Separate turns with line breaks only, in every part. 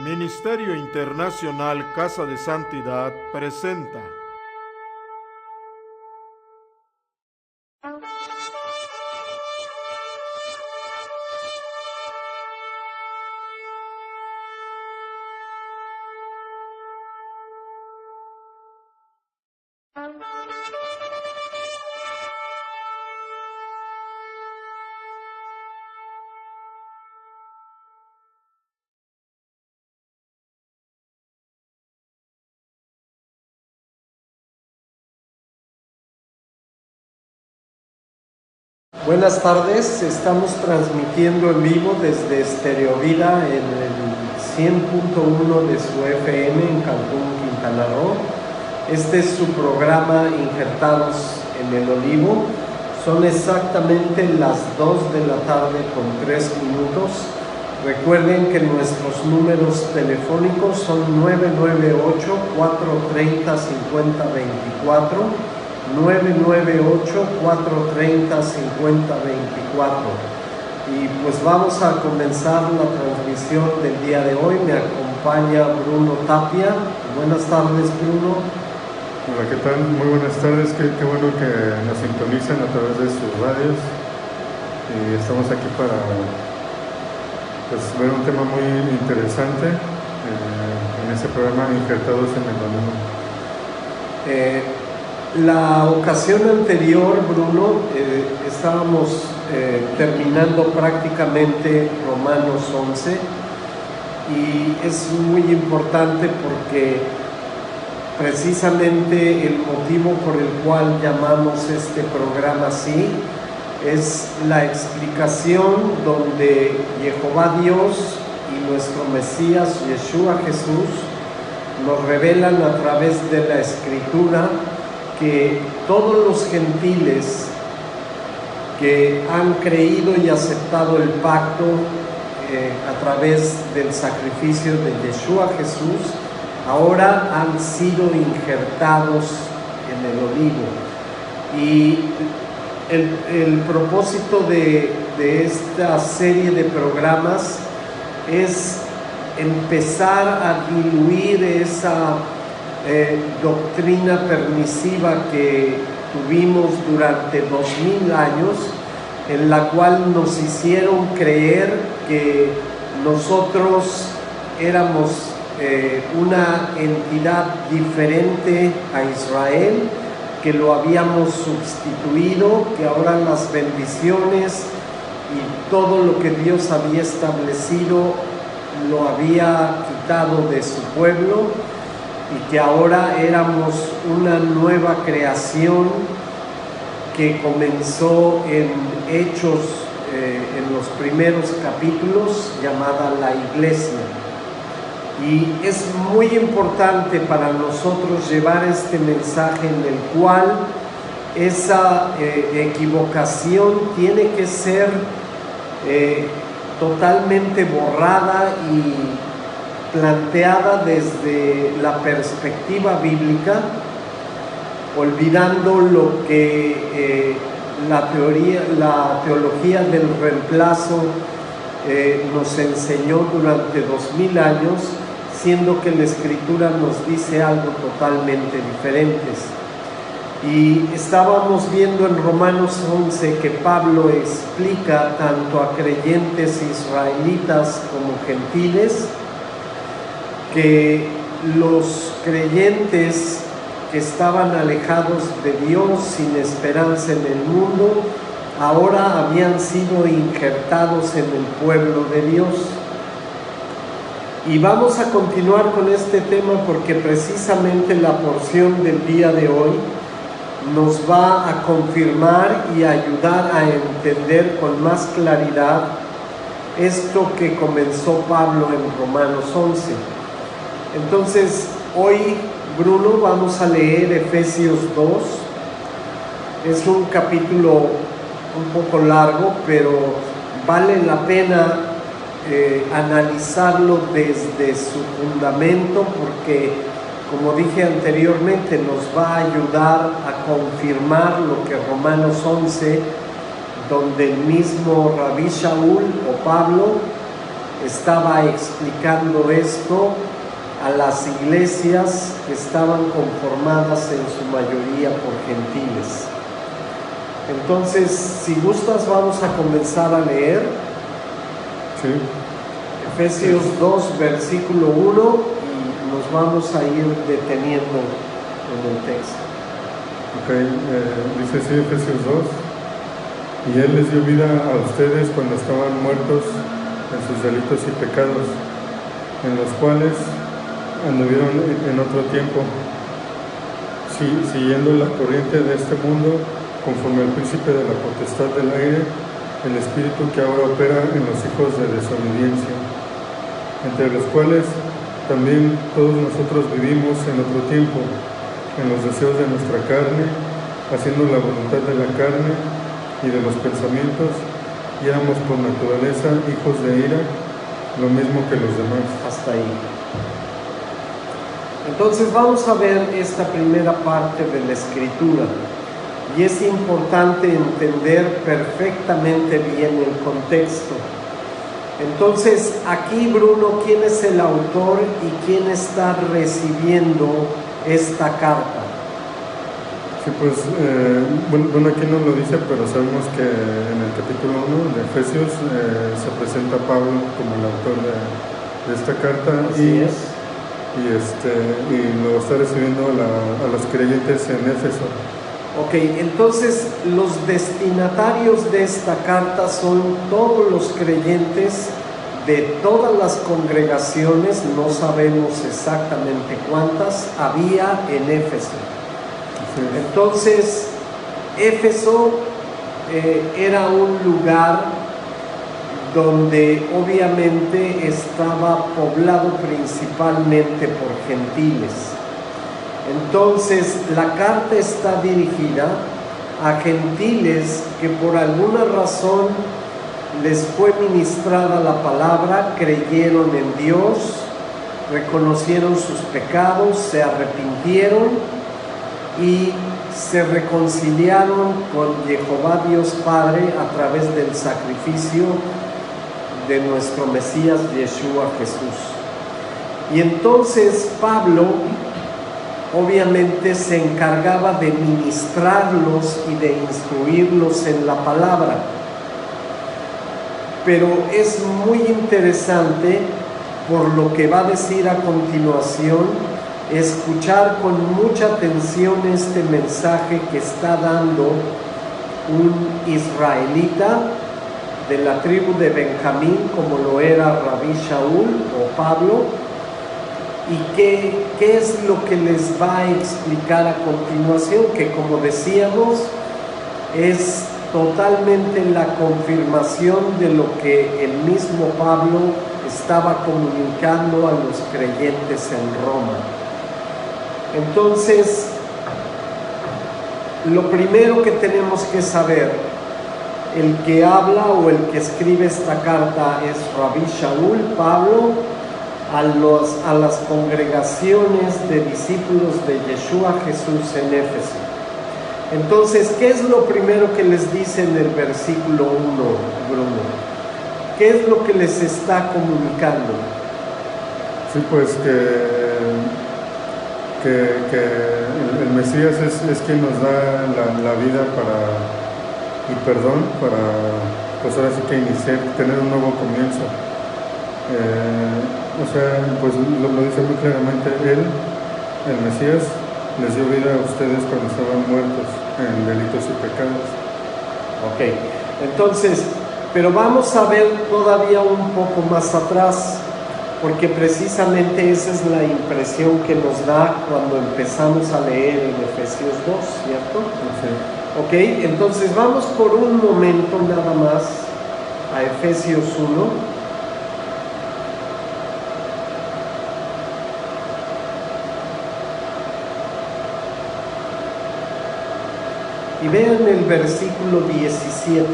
Ministerio Internacional Casa de Santidad presenta
Buenas tardes, estamos transmitiendo en vivo desde Estéreo Vida en el 100.1 de su FM en Cancún, Quintana Roo. Este es su programa Injertados en el Olivo. Son exactamente las 2 de la tarde con 3 minutos. Recuerden que nuestros números telefónicos son 998-430-5024. 998-430-5024. Y pues vamos a comenzar la transmisión del día de hoy. Me acompaña Bruno Tapia. Buenas tardes, Bruno.
Hola, ¿qué tal? Muy buenas tardes. Qué bueno que nos sintonizan a través de sus radios. Y estamos aquí para ver un tema muy interesante en este programa Injertados en el Olivo.
La ocasión anterior, Bruno, estábamos terminando prácticamente Romanos 11 y es muy importante porque precisamente el motivo por el cual llamamos este programa así es la explicación donde Jehová Dios y nuestro Mesías Yeshua Jesús nos revelan a través de la Escritura que todos los gentiles que han creído y aceptado el pacto a través del sacrificio de Yeshua Jesús, ahora han sido injertados en el olivo. Y el propósito de esta serie de programas es empezar a diluir esa doctrina permisiva que tuvimos durante 2000 años, en la cual nos hicieron creer que nosotros éramos una entidad diferente a Israel, que lo habíamos sustituido, que ahora las bendiciones y todo lo que Dios había establecido lo había quitado de su pueblo, y que ahora éramos una nueva creación que comenzó en Hechos, en los primeros capítulos, llamada la Iglesia. Y es muy importante para nosotros llevar este mensaje en el cual esa equivocación tiene que ser totalmente borrada y planteada desde la perspectiva bíblica, olvidando lo que la teología del reemplazo nos enseñó durante 2000 años, siendo que la Escritura nos dice algo totalmente diferente. Y estábamos viendo en Romanos 11 que Pablo explica tanto a creyentes israelitas como gentiles que los creyentes que estaban alejados de Dios, sin esperanza en el mundo, ahora habían sido injertados en el pueblo de Dios. Y vamos a continuar con este tema porque precisamente la porción del día de hoy nos va a confirmar y ayudar a entender con más claridad esto que comenzó Pablo en Romanos 11. Entonces, hoy, Bruno, vamos a leer Efesios 2. Es un capítulo un poco largo, pero vale la pena analizarlo desde su fundamento, porque, como dije anteriormente, nos va a ayudar a confirmar lo que Romanos 11, donde el mismo Rabí Shaul o Pablo estaba explicando esto a las iglesias que estaban conformadas en su mayoría por gentiles. Entonces, si gustas, vamos a comenzar a leer.
Sí.
Efesios 2, versículo 1, y nos vamos a ir deteniendo en el texto.
Ok, dice así Efesios 2: y Él les dio vida a ustedes cuando estaban muertos en sus delitos y pecados, en los cuales anduvieron en otro tiempo, siguiendo la corriente de este mundo, conforme al príncipe de la potestad del aire, el espíritu que ahora opera en los hijos de desobediencia, entre los cuales también todos nosotros vivimos en otro tiempo, en los deseos de nuestra carne, haciendo la voluntad de la carne y de los pensamientos, y éramos por naturaleza hijos de ira, lo mismo que los demás.
Hasta ahí. Entonces vamos a ver esta primera parte de la escritura, y es importante entender perfectamente bien el contexto. Entonces aquí, Bruno, ¿quién es el autor y quién está recibiendo esta carta?
Sí, pues, bueno, aquí no lo dice, pero sabemos que en el capítulo 1 de Efesios se presenta Pablo como el autor de esta carta.
Así es.
Y lo está recibiendo a los creyentes en Éfeso.
Ok, entonces los destinatarios de esta carta son todos los creyentes de todas las congregaciones, no sabemos exactamente cuántas había en Éfeso.
Sí.
Entonces, Éfeso era un lugar donde obviamente estaba poblado principalmente por gentiles. Entonces, la carta está dirigida a gentiles que por alguna razón les fue ministrada la palabra, creyeron en Dios, reconocieron sus pecados, se arrepintieron y se reconciliaron con Jehová Dios Padre a través del sacrificio de nuestro Mesías Yeshua Jesús. Y entonces Pablo obviamente se encargaba de ministrarlos y de instruirlos en la palabra. Pero es muy interesante, por lo que va a decir a continuación, escuchar con mucha atención este mensaje que está dando un israelita de la tribu de Benjamín, como lo era Rabí Shaul o Pablo, y qué es lo que les va a explicar a continuación, que como decíamos, es totalmente la confirmación de lo que el mismo Pablo estaba comunicando a los creyentes en Roma. Entonces, lo primero que tenemos que saber, el que habla o el que escribe esta carta es Rabí Shaul, Pablo, a las congregaciones de discípulos de Yeshua Jesús en Éfeso. Entonces, ¿qué es lo primero que les dice en el versículo 1, Bruno? ¿Qué es lo que les está comunicando?
Sí, pues que el Mesías es quien nos da la vida y perdón para, pues ahora sí que iniciar, tener un nuevo comienzo. O sea, pues lo dice muy claramente, Él, el Mesías, les dio vida a ustedes cuando estaban muertos en delitos y pecados.
Ok, entonces, pero vamos a ver todavía un poco más atrás, porque precisamente esa es la impresión que nos da cuando empezamos a leer en Efesios 2, ¿cierto?
Sí.
Ok, entonces vamos por un momento nada más a Efesios 1. Y vean el versículo 17.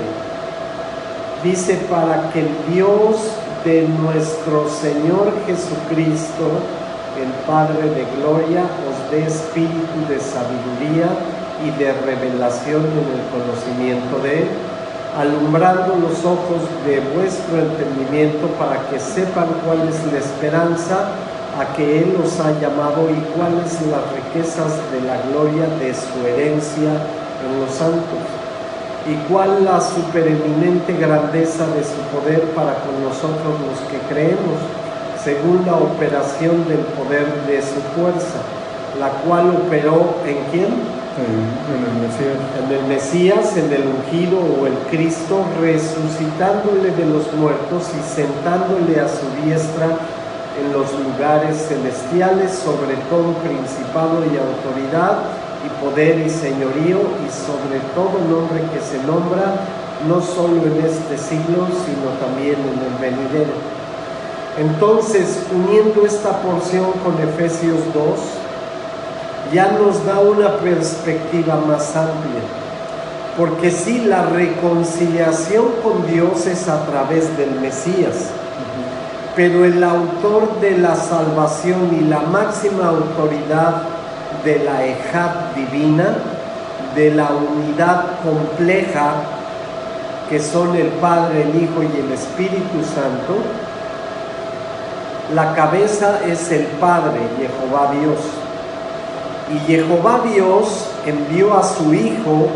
Dice, para que el Dios de nuestro Señor Jesucristo, el Padre de gloria, os dé espíritu de sabiduría y de revelación en el conocimiento de Él, alumbrando los ojos de vuestro entendimiento para que sepan cuál es la esperanza a que Él os ha llamado y cuáles las riquezas de la gloria de su herencia en los santos, y cuál la supereminente grandeza de su poder para con nosotros los que creemos, según la operación del poder de su fuerza, la cual operó ¿en quién?
En el Mesías.
En el Mesías, en el ungido o el Cristo, resucitándole de los muertos y sentándole a su diestra en los lugares celestiales, sobre todo principado y autoridad y poder y señorío, y sobre todo nombre que se nombra, no solo en este siglo, sino también en el venidero. Entonces, uniendo esta porción con Efesios 2, ya nos da una perspectiva más amplia, porque sí, la reconciliación con Dios es a través del Mesías, pero el autor de la salvación y la máxima autoridad de la Ejad divina, de la unidad compleja que son el Padre, el Hijo y el Espíritu Santo, la cabeza es el Padre, Jehová Dios. Y Jehová Dios envió a su Hijo,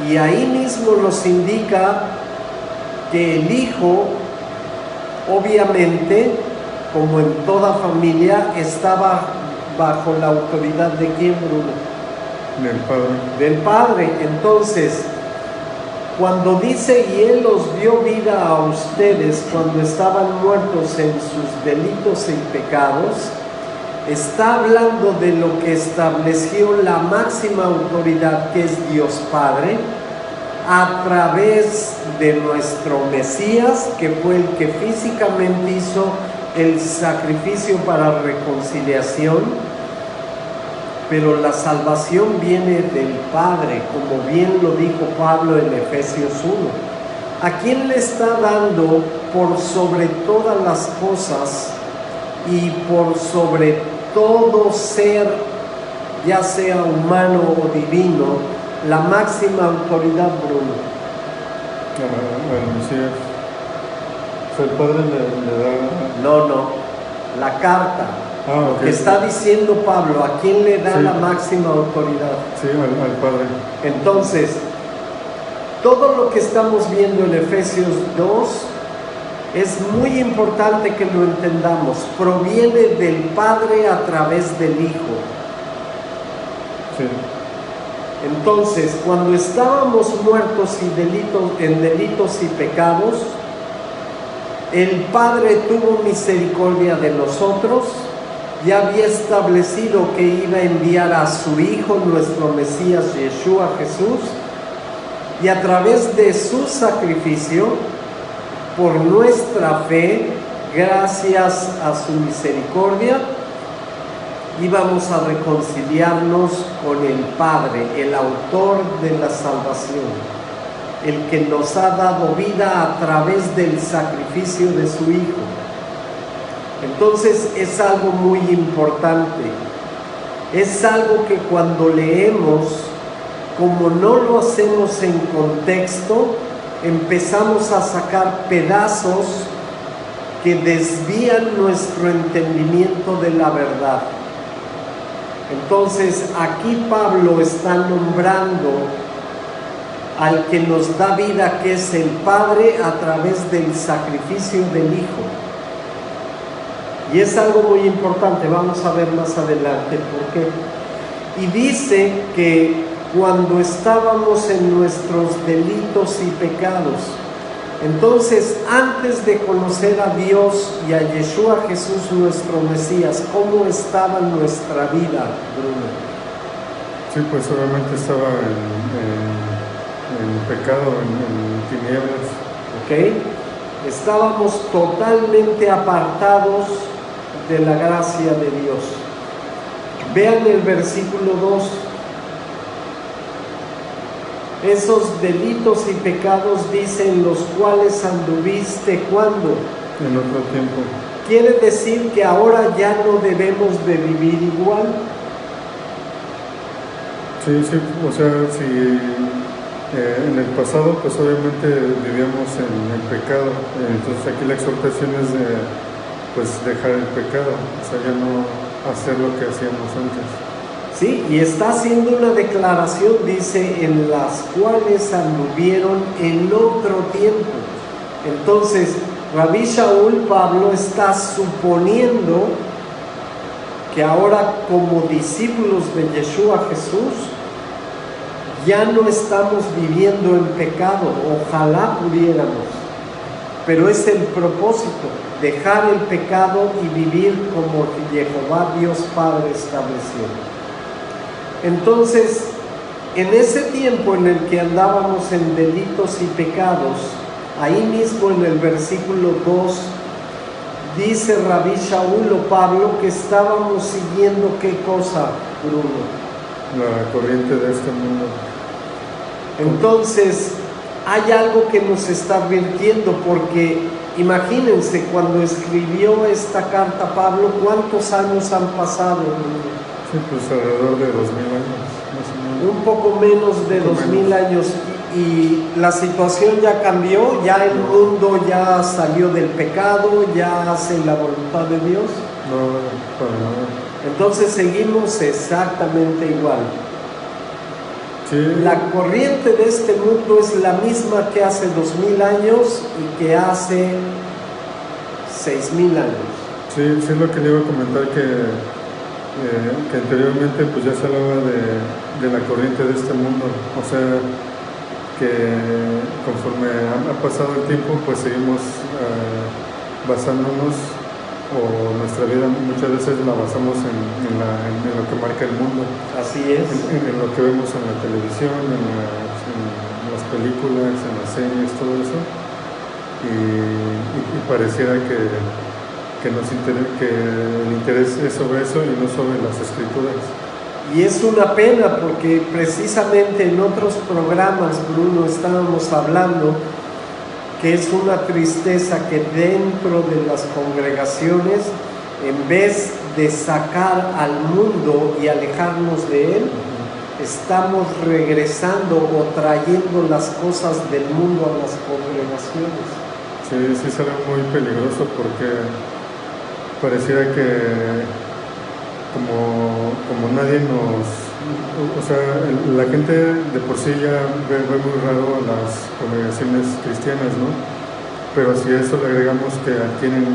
y ahí mismo nos indica que el Hijo, obviamente, como en toda familia, estaba bajo la autoridad de ¿quién, Bruno?
Del Padre.
Del Padre. Entonces, cuando dice, y Él os dio vida a ustedes cuando estaban muertos en sus delitos y pecados, está hablando de lo que estableció la máxima autoridad, que es Dios Padre, a través de nuestro Mesías, que fue el que físicamente hizo el sacrificio para reconciliación, pero la salvación viene del Padre, como bien lo dijo Pablo en Efesios 1. ¿A quién le está dando por sobre todas las cosas y por sobre todo ser, ya sea humano o divino, la máxima autoridad, Bruno?
Al Mesías. O sea, el Padre le da...
No, la carta.
Ok.
Que está diciendo Pablo, ¿a quién le da
Sí.
la máxima autoridad?
Sí, al Padre.
Entonces, todo lo que estamos viendo en Efesios 2 es muy importante que lo entendamos. Proviene del Padre a través del Hijo.
Sí.
Entonces, cuando estábamos muertos en delitos y pecados, el Padre tuvo misericordia de nosotros, ya había establecido que iba a enviar a su Hijo, nuestro Mesías Yeshua Jesús, y a través de su sacrificio, por nuestra fe, gracias a su misericordia, íbamos a reconciliarnos con el Padre, el autor de la salvación, el que nos ha dado vida a través del sacrificio de su Hijo. Entonces es algo muy importante, es algo que cuando leemos, como no lo hacemos en contexto, empezamos a sacar pedazos que desvían nuestro entendimiento de la verdad. Entonces aquí Pablo está nombrando al que nos da vida, que es el Padre, a través del sacrificio del Hijo. Y es algo muy importante, vamos a ver más adelante por qué. Y dice que cuando estábamos en nuestros delitos y pecados, entonces antes de conocer a Dios y a Yeshua Jesús nuestro Mesías, ¿cómo estaba nuestra vida, Bruno?
Sí, pues obviamente estaba en pecado, en tinieblas.
¿Ok? Estábamos totalmente apartados de la gracia de Dios. Vean el versículo 2. Esos delitos y pecados, dicen, los cuales anduviste, ¿cuándo?
En otro tiempo.
Quiere decir que ahora ya no debemos de vivir igual.
Sí, o sea, si En el pasado, pues obviamente vivíamos en el pecado, entonces aquí la exhortación es de, pues, dejar el pecado, o sea, ya no hacer lo que hacíamos antes.
Sí, y está haciendo una declaración, dice, en las cuales anduvieron en otro tiempo. Entonces, Rabí Shaul Pablo está suponiendo que ahora como discípulos de Yeshua Jesús, ya no estamos viviendo en pecado, ojalá pudiéramos, pero es el propósito, dejar el pecado y vivir como Jehová Dios Padre estableció. Entonces, en ese tiempo en el que andábamos en delitos y pecados, ahí mismo en el versículo 2, dice Rabí Shaul o Pablo que estábamos siguiendo ¿qué cosa, Bruno?
La corriente de este mundo.
Entonces, hay algo que nos está advirtiendo, porque imagínense, cuando escribió esta carta Pablo, ¿cuántos años han pasado?
Sí, pues alrededor de 2000 años, más o menos.
Un poco menos de 2000 años, y la situación ya cambió, ya el mundo ya salió del pecado, ya hace la voluntad de Dios.
No, para nada.
Entonces seguimos exactamente igual.
Sí.
La corriente de este mundo es la misma que hace 2000 años y que hace 6000 años.
Sí, es lo que le iba a comentar, que anteriormente pues ya se hablaba de la corriente de este mundo, o sea, que conforme ha pasado el tiempo pues seguimos basándonos, o nuestra vida muchas veces la basamos en lo que marca el mundo.
Así es.
En lo que vemos en la televisión, en las películas, en las series, todo eso, y pareciera que el interés es sobre eso y no sobre las escrituras.
Y es una pena, porque precisamente en otros programas, Bruno, estábamos hablando que es una tristeza que dentro de las congregaciones, en vez de sacar al mundo y alejarnos de él, estamos regresando o trayendo las cosas del mundo a las congregaciones.
Sí, es algo muy peligroso, porque pareciera que como nadie o sea, la gente de por sí ya ve muy raro las congregaciones cristianas, ¿no? Pero si a eso le agregamos que adquieren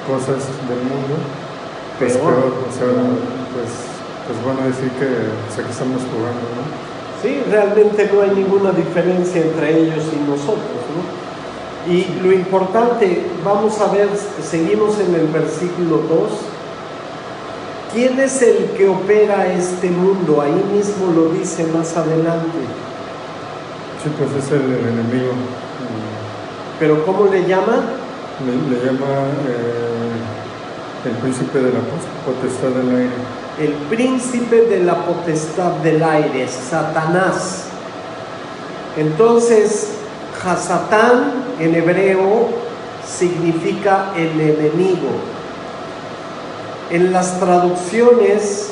cosas del mundo, pues peor, o sea, pues van a decir que aquí estamos jugando, ¿no?
Sí, realmente no hay ninguna diferencia entre ellos y nosotros, ¿no? Y lo importante, vamos a ver, seguimos en el versículo 2. ¿Quién es el que opera este mundo? Ahí mismo lo dice más adelante.
Sí, pues es el enemigo.
¿Pero cómo le llama?
Le llama el príncipe de la potestad del aire.
El príncipe de la potestad del aire, Satanás. Entonces, Hasatán en hebreo significa el enemigo. En las traducciones,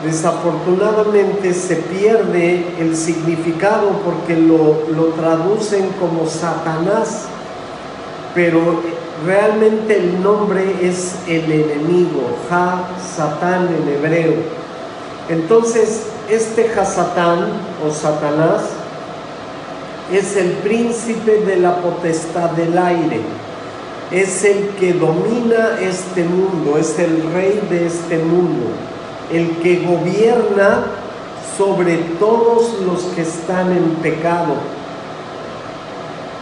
desafortunadamente se pierde el significado, porque lo traducen como Satanás, pero realmente el nombre es el enemigo, Ha-Satán en hebreo. Entonces, este Hasatán o Satanás es el príncipe de la potestad del aire. Es el que domina este mundo, es el rey de este mundo, el que gobierna sobre todos los que están en pecado.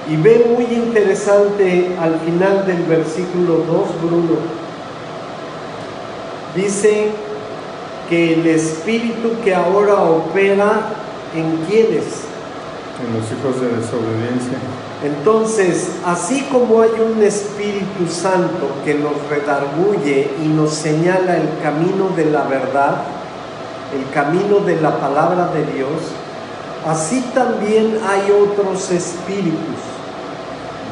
Y ve muy interesante al final del versículo 2, Bruno. Dice que el espíritu que ahora opera, ¿en quiénes?
En los hijos de desobediencia.
Entonces, así como hay un Espíritu Santo que nos redarguye y nos señala el camino de la verdad, el camino de la palabra de Dios, así también hay otros espíritus.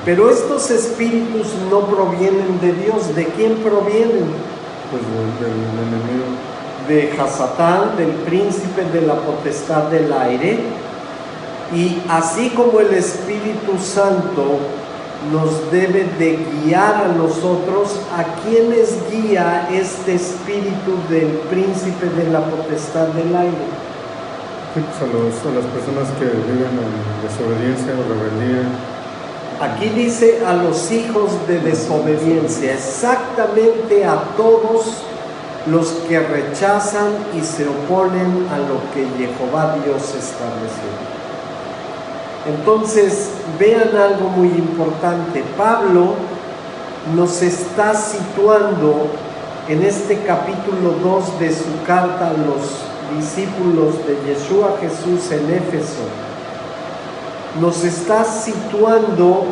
Pero estos espíritus no provienen de Dios. ¿De quién provienen?
Pues del enemigo.
De Hasatán, del príncipe de la potestad del aire, Y así como el Espíritu Santo nos debe de guiar a nosotros, ¿a quiénes guía este espíritu del príncipe de la potestad del aire?
Sí, pues a las personas que viven en desobediencia o rebeldía.
Aquí dice a los hijos de desobediencia, exactamente a todos los que rechazan y se oponen a lo que Jehová Dios estableció. Entonces, vean algo muy importante. Pablo nos está situando en este capítulo 2 de su carta a los discípulos de Yeshua Jesús en Éfeso. Nos está situando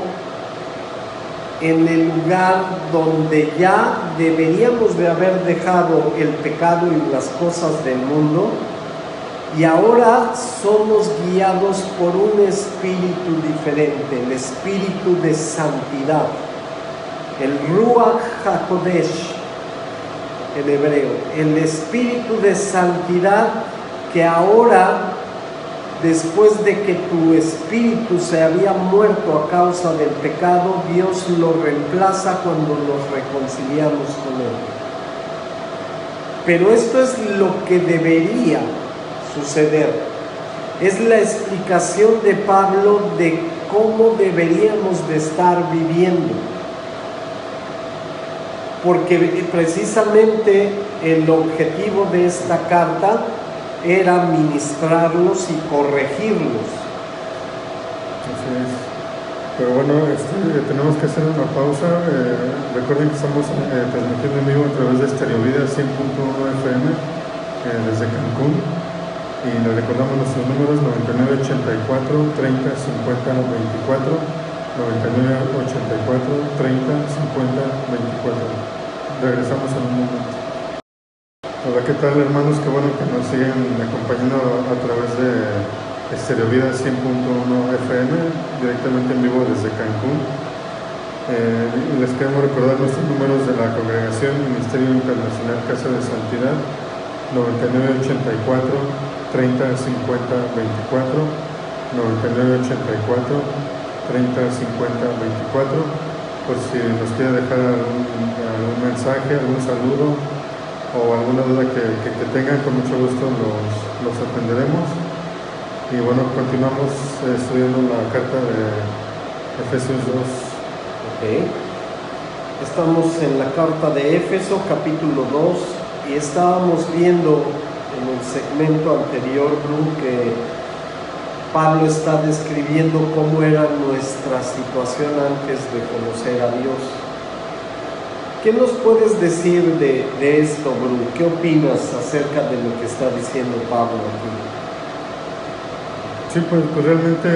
en el lugar donde ya deberíamos de haber dejado el pecado y las cosas del mundo, y ahora somos guiados por un espíritu diferente, el espíritu de santidad, el Ruach HaKodesh en hebreo, el espíritu de santidad que ahora, después de que tu espíritu se había muerto a causa del pecado, Dios lo reemplaza cuando nos reconciliamos con Él. Pero esto es lo que debería suceder. Es la explicación de Pablo de cómo deberíamos de estar viviendo. Porque precisamente el objetivo de esta carta era ministrarlos y corregirlos.
Así es. Pero bueno, tenemos que hacer una pausa. Recuerden que estamos transmitiendo en vivo a través de Estereovida 100.1 FM desde Cancún. Y les recordamos nuestros números: 9984 30 50 24, 9984 30 50 24. Regresamos en un momento. Hola, ¿qué tal, hermanos? Qué bueno que nos siguen acompañando a través de Estereovida 100.1 FM, directamente en vivo desde Cancún. Les queremos recordar nuestros números de la Congregación Ministerio Internacional Casa de Santidad: 9984 30 50 24, 9984 30 50 24. Por si nos quiere dejar algún mensaje, algún saludo o alguna duda que tengan, con mucho gusto los atenderemos. Y bueno, continuamos estudiando la carta de Efesios 2.
Okay. Estamos en la carta de Éfeso, capítulo 2, y estábamos viendo en el segmento anterior, Bru, que Pablo está describiendo cómo era nuestra situación antes de conocer a Dios. ¿Qué nos puedes decir de esto, Bru? ¿Qué opinas acerca de lo que está diciendo Pablo aquí?
Sí, pues realmente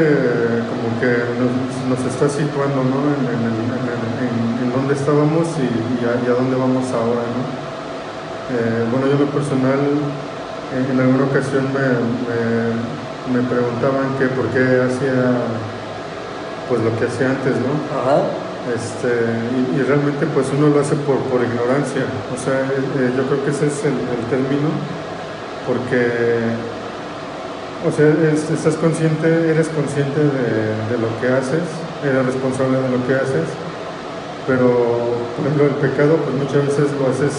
como que nos está situando, ¿no? en dónde estábamos y a dónde vamos ahora, ¿no? Bueno, yo en lo personal, en alguna ocasión me preguntaban que por qué hacía pues lo que hacía antes, ¿no?
Ajá.
Y realmente pues uno lo hace por ignorancia. O sea, yo creo que ese es el término, porque o sea, eres consciente de lo que haces, eres responsable de lo que haces, pero por ejemplo el pecado pues muchas veces lo haces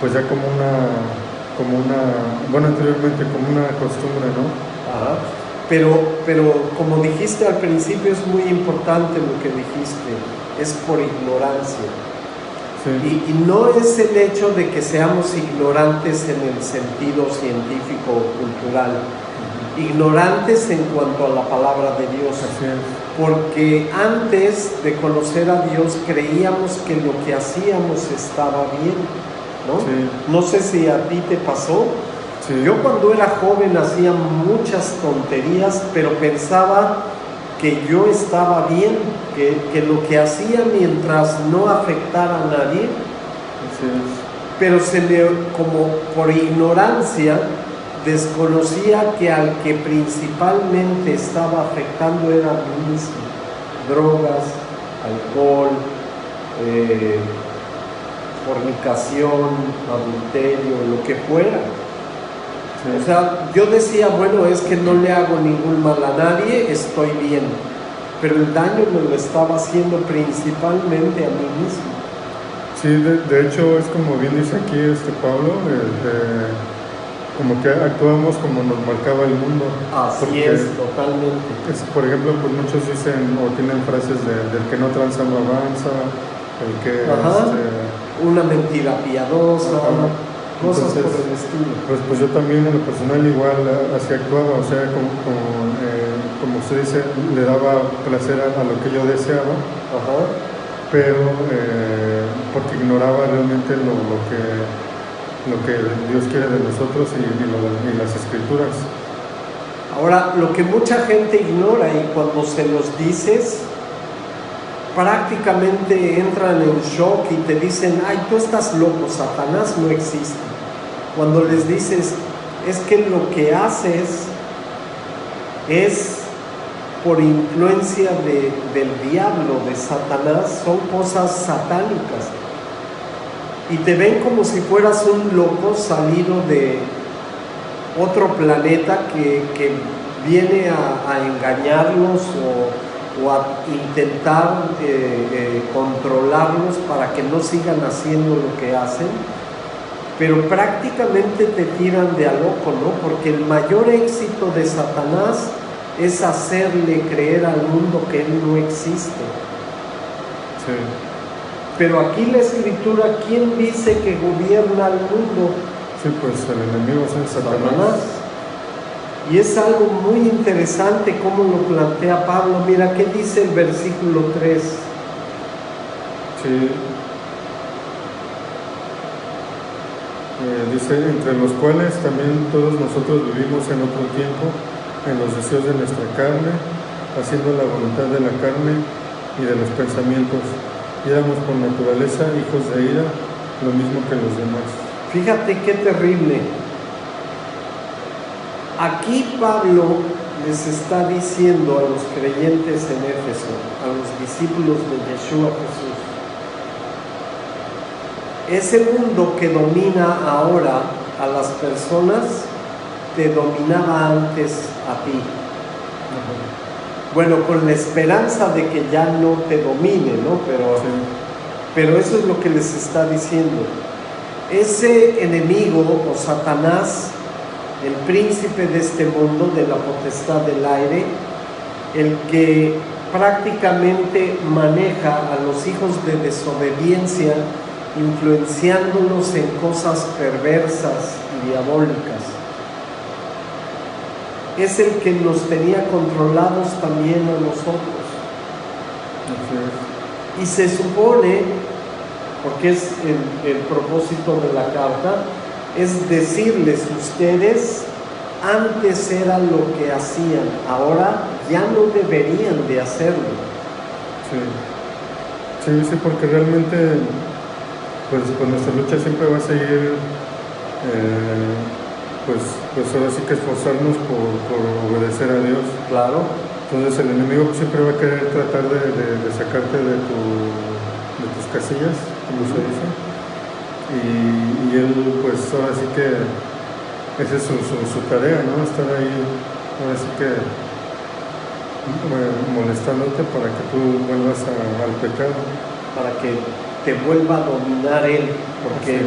pues ya bueno, anteriormente como una costumbre, ¿no?
Ajá. Pero como dijiste al principio, es muy importante lo que dijiste, es por ignorancia. Sí. Y no es el hecho de que seamos ignorantes en el sentido científico o cultural, ignorantes en cuanto a la palabra de Dios.
Así es.
Porque antes de conocer a Dios creíamos que lo que hacíamos estaba bien, ¿no? Sí. No sé si a ti te pasó. Sí. Yo cuando era joven hacía muchas tonterías, pero pensaba que yo estaba bien, que lo que hacía mientras no afectara a nadie.
Así es.
Pero como por ignorancia, desconocía que al que principalmente estaba afectando era a mí mismo. Drogas, alcohol, fornicación, adulterio, lo que fuera.
Sí.
O sea, yo decía, bueno, es que no le hago ningún mal a nadie, estoy bien. Pero el daño me lo estaba haciendo principalmente a mí mismo.
Sí, de hecho es como bien dice aquí Pablo, como que actuamos como nos marcaba el mundo.
Así
porque
es, totalmente.
por ejemplo, pues muchos dicen o tienen frases del que no tranza no avanza, el que
Ajá. Una mentira piadosa, cosas
Entonces,
por el estilo.
pues yo también en lo personal igual así actuaba, o sea, como usted dice, le daba placer a lo que yo deseaba,
Ajá.
pero porque ignoraba realmente lo que Dios quiere de nosotros y las escrituras.
Ahora, lo que mucha gente ignora y cuando se los dices, prácticamente entran en shock y te dicen, ay, tú estás loco, Satanás no existe. Cuando les dices, es que lo que haces es por influencia del diablo, de Satanás, son cosas satánicas. Y te ven como si fueras un loco salido de otro planeta que viene a engañarlos o a intentar controlarlos para que no sigan haciendo lo que hacen, pero prácticamente te tiran de a loco, ¿no? Porque el mayor éxito de Satanás es hacerle creer al mundo que él no existe.
Sí.
Pero aquí la Escritura, ¿quién dice que gobierna al mundo?
Sí, pues el enemigo es Satanás.
Y es algo muy interesante cómo lo plantea Pablo. Mira, ¿qué dice el versículo 3?
Sí. Dice, entre los cuales también todos nosotros vivimos en otro tiempo, en los deseos de nuestra carne, haciendo la voluntad de la carne y de los pensamientos. Y éramos por naturaleza hijos de ira, lo mismo que los demás.
Fíjate qué terrible. Aquí Pablo les está diciendo a los creyentes en Éfeso, a los discípulos de Yeshua Jesús, ese mundo que domina ahora a las personas, te dominaba antes a ti. Bueno, con la esperanza de que ya no te domine, ¿no? Pero eso es lo que les está diciendo. Ese enemigo o Satanás, el príncipe de este mundo, de la potestad del aire, el que prácticamente maneja a los hijos de desobediencia, influenciándolos en cosas perversas y diabólicas. Es el que nos tenía controlados también a nosotros. Y se supone, porque es el propósito de la carta, es decirles, ustedes antes era lo que hacían, ahora ya no deberían de hacerlo.
Sí, porque realmente pues nuestra lucha siempre va a seguir, pues ahora sí que esforzarnos por obedecer a Dios.
Claro.
Entonces el enemigo siempre va a querer tratar de sacarte de tus casillas, como se dice. Y él, pues ahora sí que esa es su tarea, ¿no? Estar ahí, ahora sí que molestándote para que tú vuelvas al pecado.
Para que te vuelva a dominar él, porque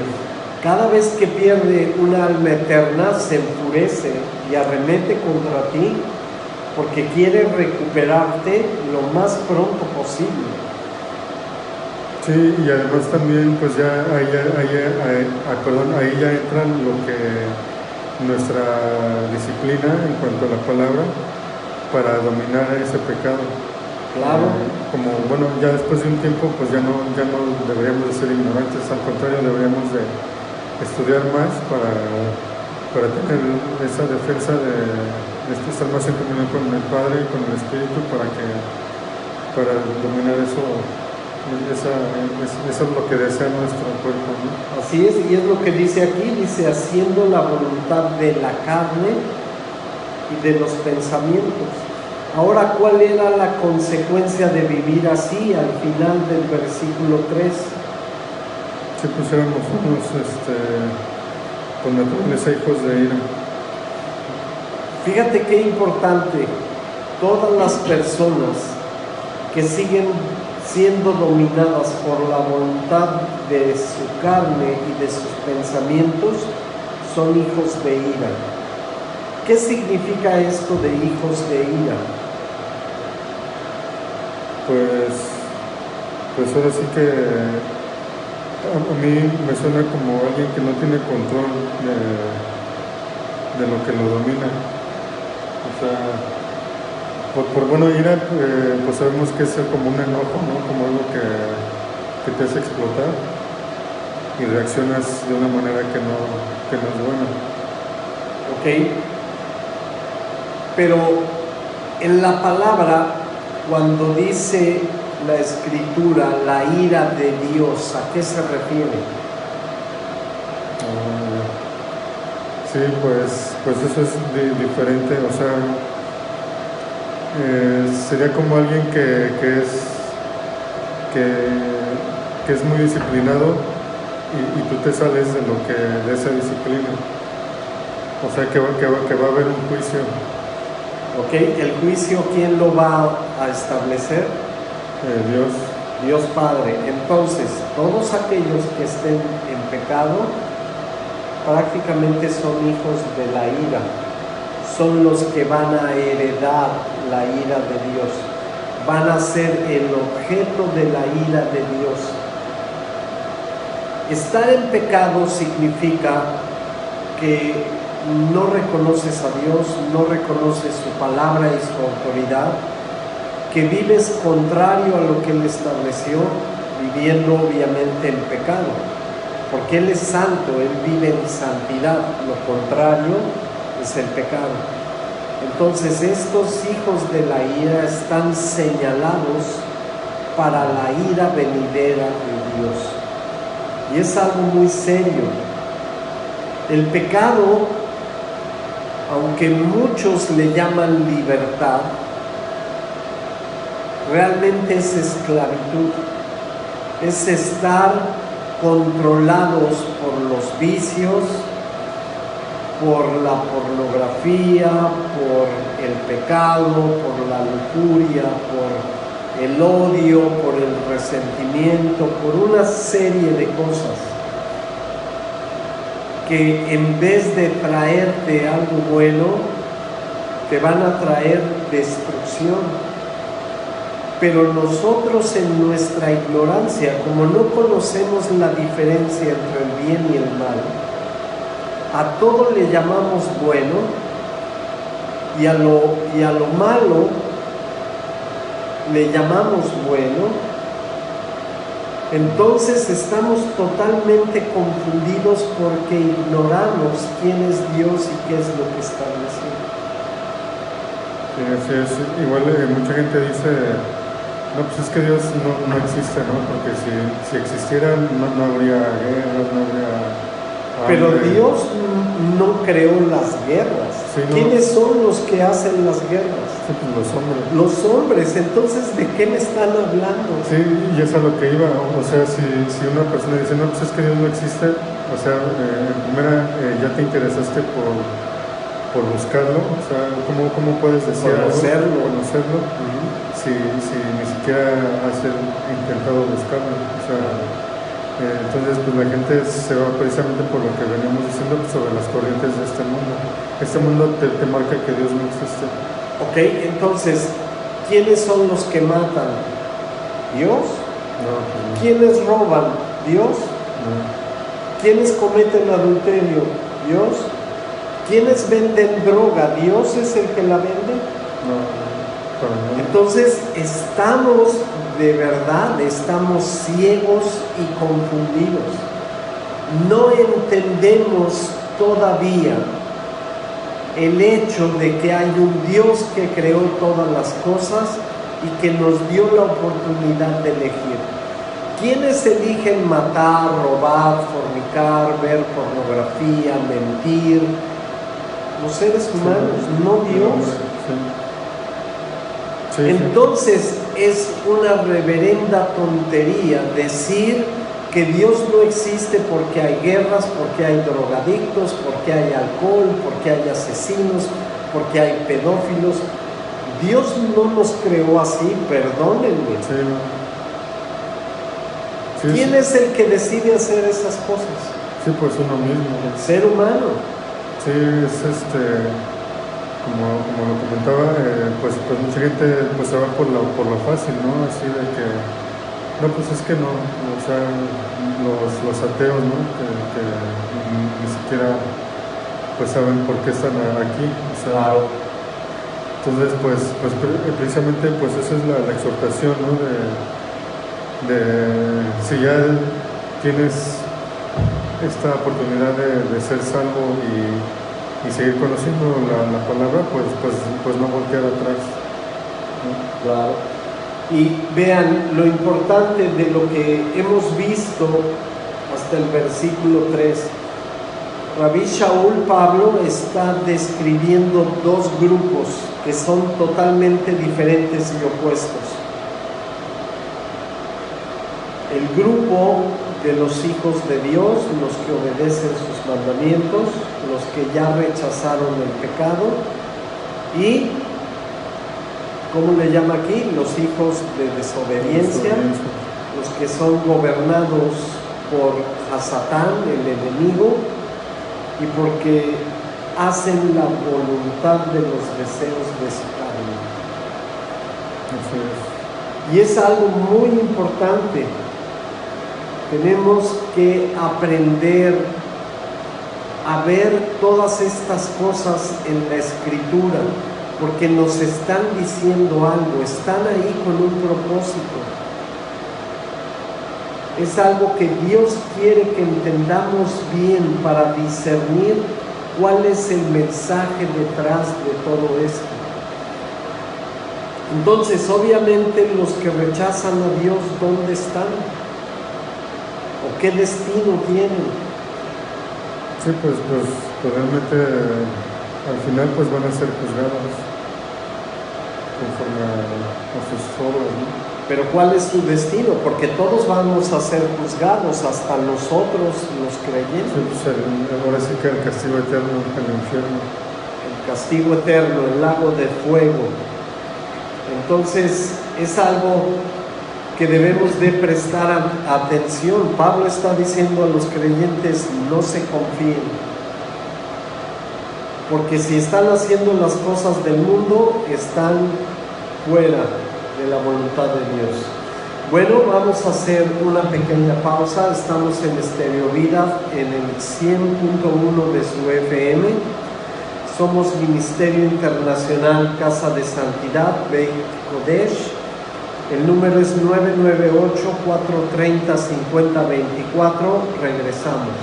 cada vez que pierde una alma eterna se enfurece y arremete contra ti, porque quiere recuperarte lo más pronto posible.
Sí, y además también pues ya ahí ya entra lo que nuestra disciplina en cuanto a la palabra para dominar ese pecado.
Claro.
Como bueno, ya después de un tiempo pues ya no deberíamos de ser ignorantes, al contrario deberíamos de estudiar más para tener esa defensa de estar más en comunión con el Padre y con el Espíritu para dominar eso. Eso es lo que desea nuestro cuerpo, ¿no?
Así es, y es lo que dice aquí, dice haciendo la voluntad de la carne y de los pensamientos. Ahora, ¿cuál era la consecuencia de vivir así al final del versículo 3?
Si pusiéramos unos, por naturaleza hijos de ira.
Fíjate qué importante, todas las personas que siguen siendo dominadas por la voluntad de su carne y de sus pensamientos son hijos de ira. ¿Qué significa esto de hijos de ira?
Pues ahora sí que a mí me suena como alguien que no tiene control de lo que lo domina. O sea, por bueno, ira, pues sabemos que es como un enojo, ¿no? Como algo que te hace explotar y reaccionas de una manera que no es buena.
Ok. Pero en la palabra, cuando dice la Escritura, la ira de Dios, ¿a qué se refiere?
Sí, pues eso es diferente, o sea, sería como alguien que es muy disciplinado y tú te sales de esa disciplina. O sea, que va a haber un juicio.
Ok, el juicio, ¿quién lo va a establecer?
Dios.
Dios Padre. Entonces, todos aquellos que estén en pecado prácticamente son hijos de la ira, son los que van a heredar la ira de Dios, van a ser el objeto de la ira de Dios. Estar en pecado significa que no reconoces a Dios, no reconoces su palabra y su autoridad, que vives contrario a lo que Él estableció, viviendo obviamente en pecado, porque Él es santo, Él vive en santidad, lo contrario es el pecado. Entonces estos hijos de la ira están señalados para la ira venidera de Dios, y es algo muy serio. El pecado, aunque muchos le llaman libertad, realmente es esclavitud, es estar controlados por los vicios, por la pornografía, por el pecado, por la lujuria, por el odio, por el resentimiento, por una serie de cosas que en vez de traerte algo bueno, te van a traer destrucción. Pero nosotros en nuestra ignorancia, como no conocemos la diferencia entre el bien y el mal, a todo le llamamos bueno y a lo malo le llamamos bueno. Entonces estamos totalmente confundidos porque ignoramos quién es Dios y qué es lo que estableció.
Sí, así es. Igual mucha gente dice, no, pues es que Dios no existe, ¿no? Porque si existiera no habría guerras, no habría hambre.
Pero Dios no creó las guerras.
Sí, no.
¿Quiénes son los que hacen las guerras?
Sí, pues los hombres.
Los hombres. Entonces, ¿de qué me están hablando?
Sí, y es a lo que iba. O sea, si una persona dice, no, pues es que Dios no existe, o sea, en primera ya te interesaste por buscarlo. O sea, ¿cómo puedes decir
Conocerlo.
si ni siquiera has intentado buscarlo? O sea, entonces pues la gente se va precisamente por lo que veníamos diciendo sobre las corrientes de este mundo. Este mundo te marca que Dios no existe.
Ok, entonces, ¿quiénes son los que matan? ¿Dios?
No, pues no.
¿Quiénes roban? ¿Dios?
No.
¿Quiénes cometen adulterio? ¿Dios? ¿Quiénes venden droga? ¿Dios es el que la vende?
No, para nada.
Entonces estamos ciegos y confundidos. No entendemos todavía el hecho de que hay un Dios que creó todas las cosas y que nos dio la oportunidad de elegir. ¿Quiénes eligen matar, robar, fornicar, ver pornografía, mentir? Los seres humanos, no Dios.
Sí.
Entonces es una reverenda tontería decir que Dios no existe porque hay guerras, porque hay drogadictos, porque hay alcohol, porque hay asesinos, porque hay pedófilos. Dios no nos creó así, perdónenme.
Sí, no. Sí,
¿Quién
sí.
es el que decide hacer esas cosas?
Sí, pues uno mismo.
El ser humano.
Sí, es como lo comentaba, pues mucha gente pues se va por lo fácil, ¿no? Así de que, no, pues es que no, o sea, los ateos, ¿no? Que ni siquiera pues saben por qué están aquí, o sea,
Claro.
entonces pues precisamente pues esa es la exhortación, ¿no? De si ya tienes esta oportunidad de ser salvo y seguir conociendo la palabra, pues no voltear atrás, ¿no?
Claro. Y vean lo importante de lo que hemos visto hasta el versículo 3. Rabí Shaul Pablo está describiendo dos grupos que son totalmente diferentes y opuestos. El grupo de los hijos de Dios, los que obedecen sus mandamientos, los que ya rechazaron el pecado, y, ¿cómo le llama aquí? Los hijos de desobediencia, los que son gobernados por Hasatán, el enemigo, y porque hacen la voluntad de los deseos de su carne.
Así es.
Y es algo muy importante. Tenemos que aprender a ver todas estas cosas en la Escritura, porque nos están diciendo algo, están ahí con un propósito. Es algo que Dios quiere que entendamos bien para discernir cuál es el mensaje detrás de todo esto. Entonces, obviamente, los que rechazan a Dios, ¿dónde están? ¿O qué destino tienen?
Sí, pues realmente al final pues van a ser juzgados conforme a sus obras, ¿no?
Pero ¿cuál es su destino? Porque todos vamos a ser juzgados, hasta nosotros los
Sí,
creyentes.
pues ahora sí que el castigo eterno, el infierno.
El castigo eterno, el lago de fuego. Entonces es algo que debemos de prestar atención. Pablo está diciendo a los creyentes: no se confíen, porque si están haciendo las cosas del mundo, están fuera de la voluntad de Dios. Bueno, vamos a hacer una pequeña pausa. Estamos en Estéreo Vida, en el 100.1 de su FM. Somos Ministerio Internacional Casa de Santidad, Beit Kodesh. El número es 998-430-5024. Regresamos.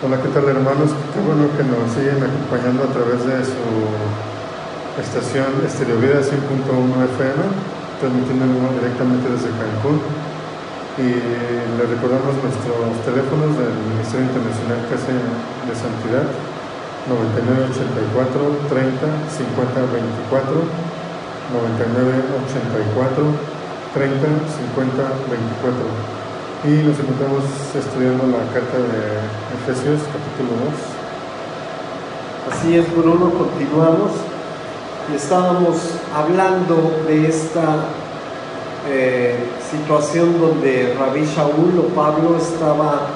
Hola, ¿qué tal, hermanos? Qué bueno que nos siguen acompañando a través de su estación Estéreo Vida 100.1 FM, transmitiendo directamente desde Cancún. Y les recordamos nuestros teléfonos del Ministerio Internacional Casa de Santidad: 9984 30 50 24, 9984 30 50 24. Y nos encontramos estudiando la carta de Efesios, capítulo 2.
Así es, Bruno, continuamos. Y estábamos hablando de esta situación donde Rabí Shaul o Pablo estaba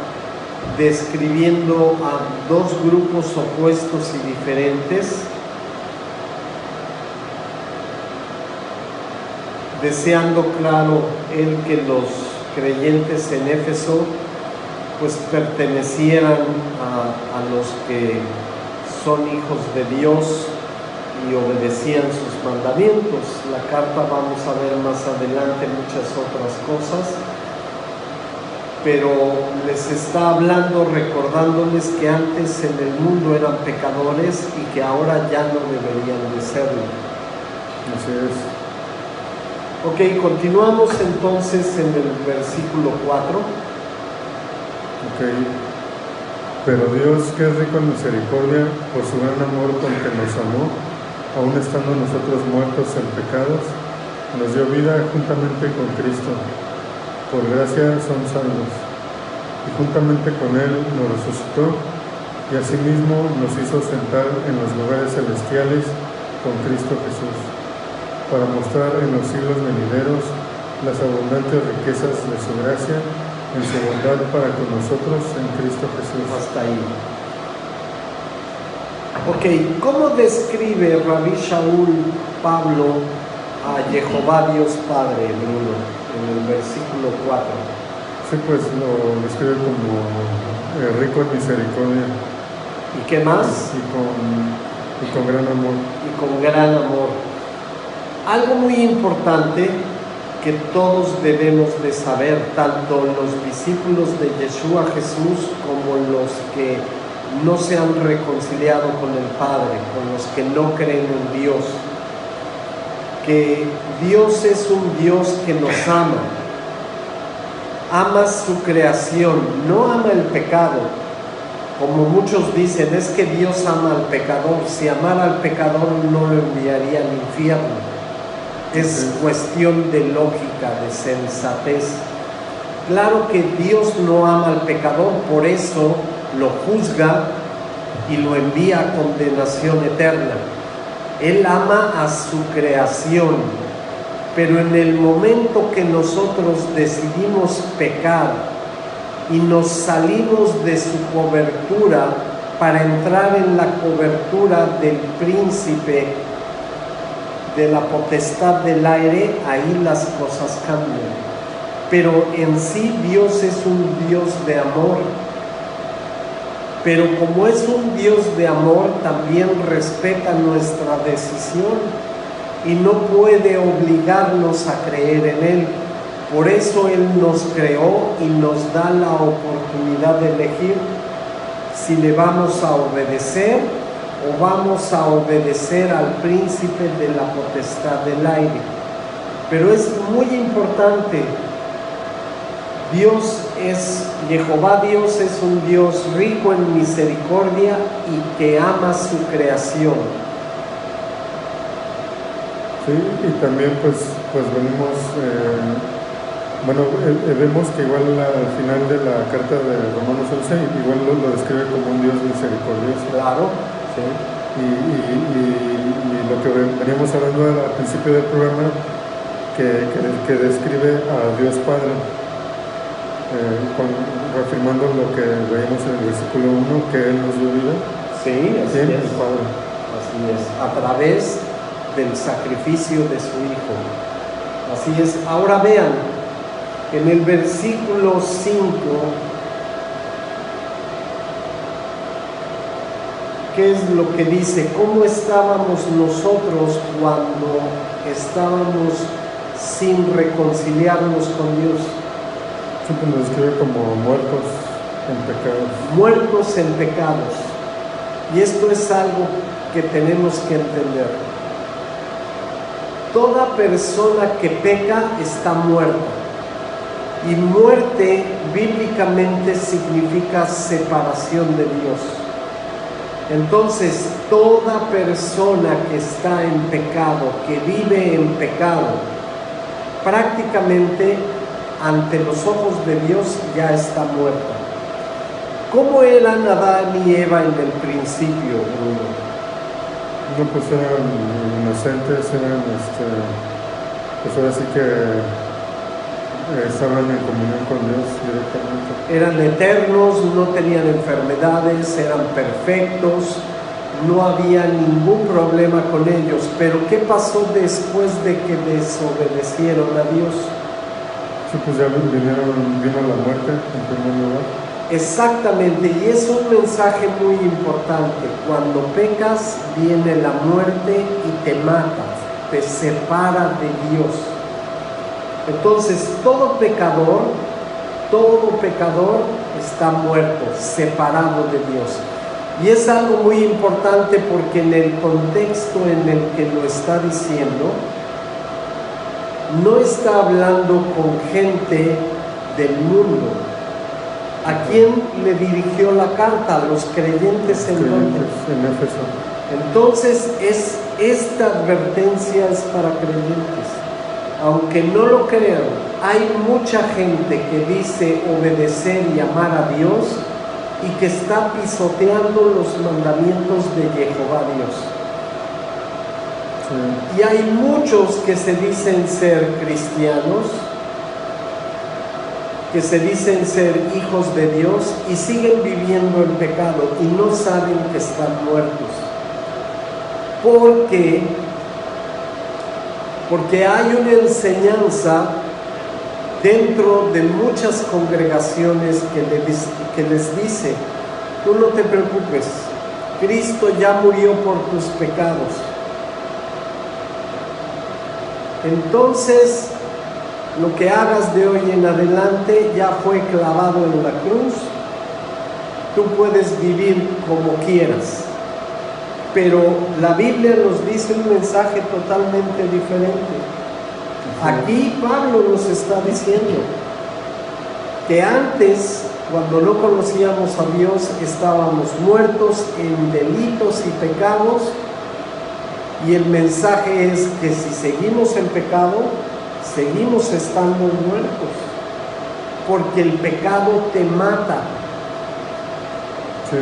describiendo a dos grupos opuestos y diferentes, deseando, claro, él que los creyentes en Éfeso pues pertenecieran a los que son hijos de Dios y obedecían sus mandamientos. La carta vamos a ver más adelante muchas otras cosas, pero les está hablando, recordándoles que antes en el mundo eran pecadores y que ahora ya no deberían de serlo.
Así es.
Ok, continuamos entonces en el versículo 4.
Ok. Pero Dios, que es rico en misericordia, por su gran amor con que nos amó, aun estando nosotros muertos en pecados, nos dio vida juntamente con Cristo. Por gracia son salvos. Y juntamente con Él nos resucitó y y asimismo nos hizo sentar en los lugares celestiales con Cristo Jesús, para mostrar en los siglos venideros las abundantes riquezas de su gracia en su bondad para con nosotros en Cristo Jesús.
Hasta ahí. Ok, ¿cómo describe Rabí Shaul Pablo a Jehová Dios Padre, Bruno, en el versículo 4?
Sí, pues lo describe como rico en misericordia.
¿Y qué más?
Y con gran amor.
Y con gran amor. Algo muy importante que todos debemos de saber, tanto los discípulos de Yeshua Jesús como los que no se han reconciliado con el Padre, con los que no creen en Dios, que Dios es un Dios que nos ama su creación, no ama el pecado. Como muchos dicen, es que Dios ama al pecador. Si amara al pecador no lo enviaría al infierno. Es cuestión de lógica, de sensatez. Claro que Dios no ama al pecador, por eso lo juzga y lo envía a condenación eterna. Él ama a su creación, pero en el momento que nosotros decidimos pecar y nos salimos de su cobertura para entrar en la cobertura del príncipe de la potestad del aire, ahí las cosas cambian. Pero en sí Dios es un Dios de amor. Pero como es un Dios de amor, también respeta nuestra decisión y no puede obligarnos a creer en Él. Por eso Él nos creó y nos da la oportunidad de elegir si le vamos a obedecer o vamos a obedecer al príncipe de la potestad del aire. Pero es muy importante, Jehová Dios es un Dios rico en misericordia y que ama su creación.
Sí, y también pues venimos, vemos que igual al final de la carta de Romanos 11, igual lo describe como un Dios misericordioso.
Claro.
Sí. Y lo que veníamos hablando al principio del programa, que describe a Dios Padre, reafirmando lo que veíamos en el versículo 1, que Él nos dio vida.
Sí, así es.
El Padre.
Así es, a través del sacrificio de su Hijo. Así es. Ahora vean, en el versículo 5, ¿qué es lo que dice? ¿Cómo estábamos nosotros cuando estábamos sin reconciliarnos con Dios?
Siempre nos describe como muertos en pecados.
Muertos en pecados. Y esto es algo que tenemos que entender. Toda persona que peca está muerta. Y muerte bíblicamente significa separación de Dios. Entonces, toda persona que está en pecado, que vive en pecado, prácticamente ante los ojos de Dios ya está muerta. ¿Cómo eran Adán y Eva en el principio, Bruno?
No, pues eran inocentes, pues ahora sí que estaban en comunión con Dios directamente.
Eran eternos, no tenían enfermedades, eran perfectos, no había ningún problema con ellos. Pero ¿qué pasó después de que desobedecieron a Dios?
Sí, pues ya vino la muerte en primer lugar.
Exactamente, y es un mensaje muy importante. Cuando pecas, viene la muerte y te mata, te separa de Dios. Entonces, todo pecador está muerto, separado de Dios. Y es algo muy importante porque en el contexto en el que lo está diciendo, no está hablando con gente del mundo. ¿A quién le dirigió la carta? A los creyentes en
Éfeso.
Entonces, esta advertencia es para creyentes. Aunque no lo crean, hay mucha gente que dice obedecer y amar a Dios y que está pisoteando los mandamientos de Jehová Dios.
Sí.
Y hay muchos que se dicen ser cristianos, que se dicen ser hijos de Dios y siguen viviendo en pecado y no saben que están muertos. Porque hay una enseñanza dentro de muchas congregaciones que les dice: tú no te preocupes, Cristo ya murió por tus pecados. Entonces, lo que hagas de hoy en adelante ya fue clavado en la cruz. Tú puedes vivir como quieras. Pero la Biblia nos dice un mensaje totalmente diferente. Aquí Pablo nos está diciendo que antes, cuando no conocíamos a Dios, estábamos muertos en delitos y pecados. Y el mensaje es que si seguimos en pecado, seguimos estando muertos, porque el pecado te mata.
Sí,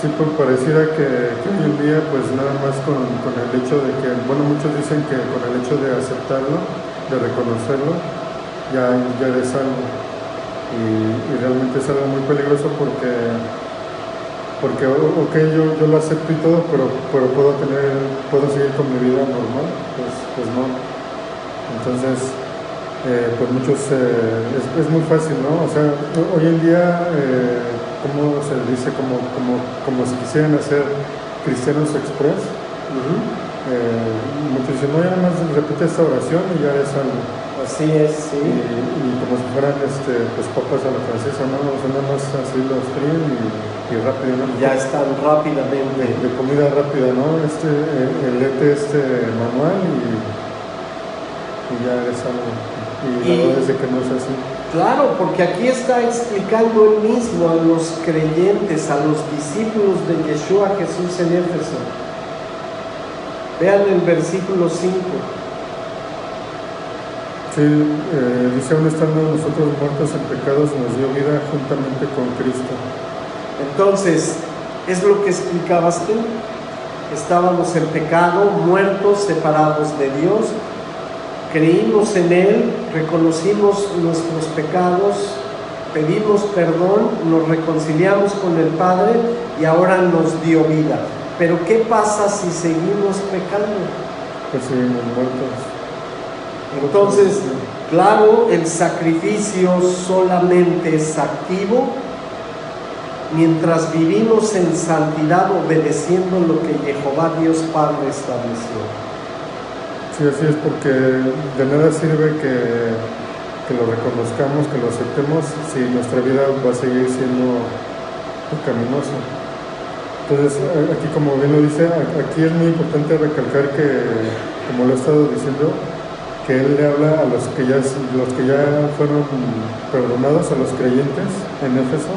sí, pues pareciera que hoy en día, pues nada más con el hecho de que, bueno, muchos dicen que con el hecho de aceptarlo, de reconocerlo, ya eres salvo. Y realmente es algo muy peligroso porque ok, yo lo acepto y todo, pero puedo seguir con mi vida normal, pues no. Entonces, pues muchos, es muy fácil, ¿no? O sea, hoy en día, ¿cómo se dice? Como si quisieran hacer cristianos express. Muchos dicen, no, ya nada más repite esta oración y ya es algo.
Así es, sí.
Y como si fueran pues papas a la francesa, ¿no? O sea, nada más así los fríen y rápido, ¿no?
Ya están rápidamente.
De comida rápida, ¿no? Lete manual y ya es algo. Y la verdad es de que no es así.
Claro, porque aquí está explicando él mismo a los creyentes, a los discípulos de Yeshua Jesús en Éfeso. Vean el versículo 5.
Sí, dice: aún estando nosotros muertos en pecados, nos dio vida juntamente con Cristo.
Entonces, es lo que explicabas tú. Estábamos en pecado, muertos, separados de Dios. Creímos en Él, reconocimos nuestros pecados, pedimos perdón, nos reconciliamos con el Padre y ahora nos dio vida. Pero ¿qué pasa si seguimos pecando?
Pues seguimos muertos.
Entonces, claro, el sacrificio solamente es activo mientras vivimos en santidad, obedeciendo lo que Jehová Dios Padre estableció.
Sí, así es, porque de nada sirve que lo reconozcamos, que lo aceptemos, si nuestra vida va a seguir siendo pecaminosa. Entonces, aquí, como bien lo dice, aquí es muy importante recalcar que, como lo he estado diciendo, que él le habla a los que ya fueron perdonados, a los creyentes en Éfeso,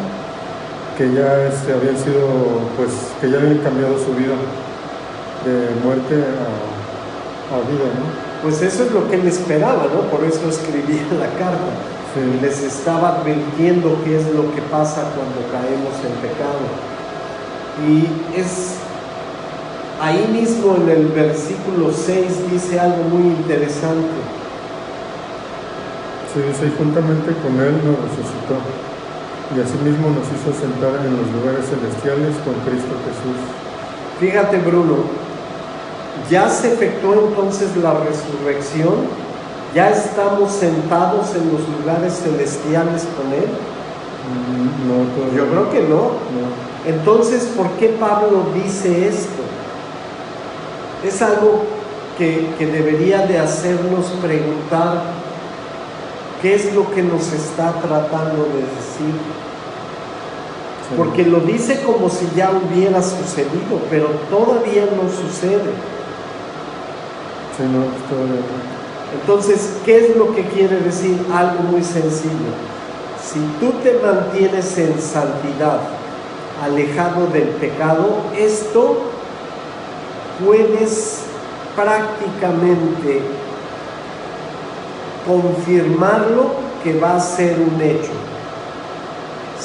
que ya habían sido, pues, que ya habían cambiado su vida de muerte a vida, ¿no?
Pues eso es lo que él esperaba, ¿no? Por eso escribía la carta.
Sí.
Les estaba advirtiendo qué es lo que pasa cuando caemos en pecado. Y es ahí mismo en el versículo 6 dice algo muy interesante.
Sí, dice: y juntamente con él nos resucitó, y asimismo nos hizo sentar en los lugares celestiales con Cristo Jesús.
Fíjate, Bruno, ya se efectuó entonces la resurrección, ya estamos sentados en los lugares celestiales con Él.
No, todavía.
Yo creo que no. Entonces, ¿por qué Pablo dice esto? Es algo que debería de hacernos preguntar qué es lo que nos está tratando de decir.
Sí.
Porque lo dice como si ya hubiera sucedido, pero todavía no sucede.
Sí, no, todavía no.
Entonces, ¿qué es lo que quiere decir? Algo muy sencillo. Si tú te mantienes en santidad, alejado del pecado, esto puedes prácticamente confirmarlo que va a ser un hecho.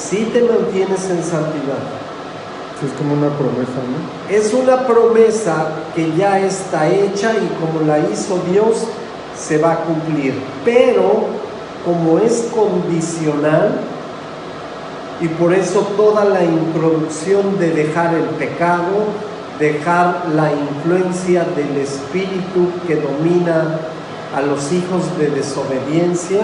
si te mantienes en santidad.
Sí, es como una promesa, ¿no?
Es una promesa que ya está hecha y como la hizo Dios, se va a cumplir. Pero como es condicional, y por eso toda la introducción de dejar el pecado, dejar la influencia del espíritu que domina a los hijos de desobediencia,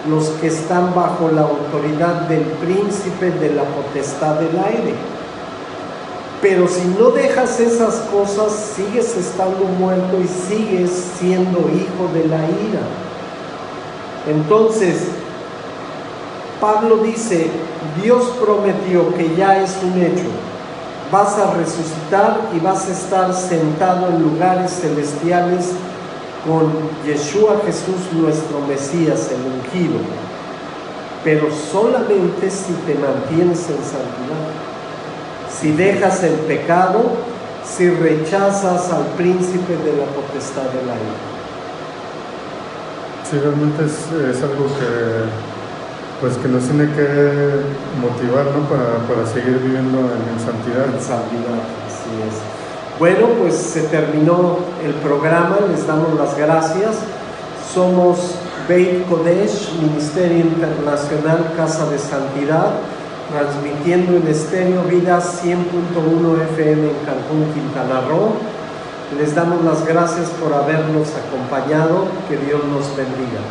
los que están bajo la autoridad del príncipe de la potestad del aire. Pero si no dejas esas cosas, sigues estando muerto y sigues siendo hijo de la ira. Entonces, Pablo dice, Dios prometió que ya es un hecho. Vas a resucitar y vas a estar sentado en lugares celestiales con Yeshua Jesús, nuestro Mesías, el ungido. Pero solamente si te mantienes en santidad. Si dejas el pecado, si rechazas al príncipe de la potestad del aire.
Sí, realmente es algo que nos tiene que motivar, ¿no? Para seguir viviendo en santidad.
En santidad, así es. Bueno, pues se terminó el programa, les damos las gracias. Somos Beit Kodesh, Ministerio Internacional Casa de Santidad, transmitiendo en estéreo Vida 100.1 FM en Cancún, Quintana Roo. Les damos las gracias por habernos acompañado. Que Dios nos bendiga.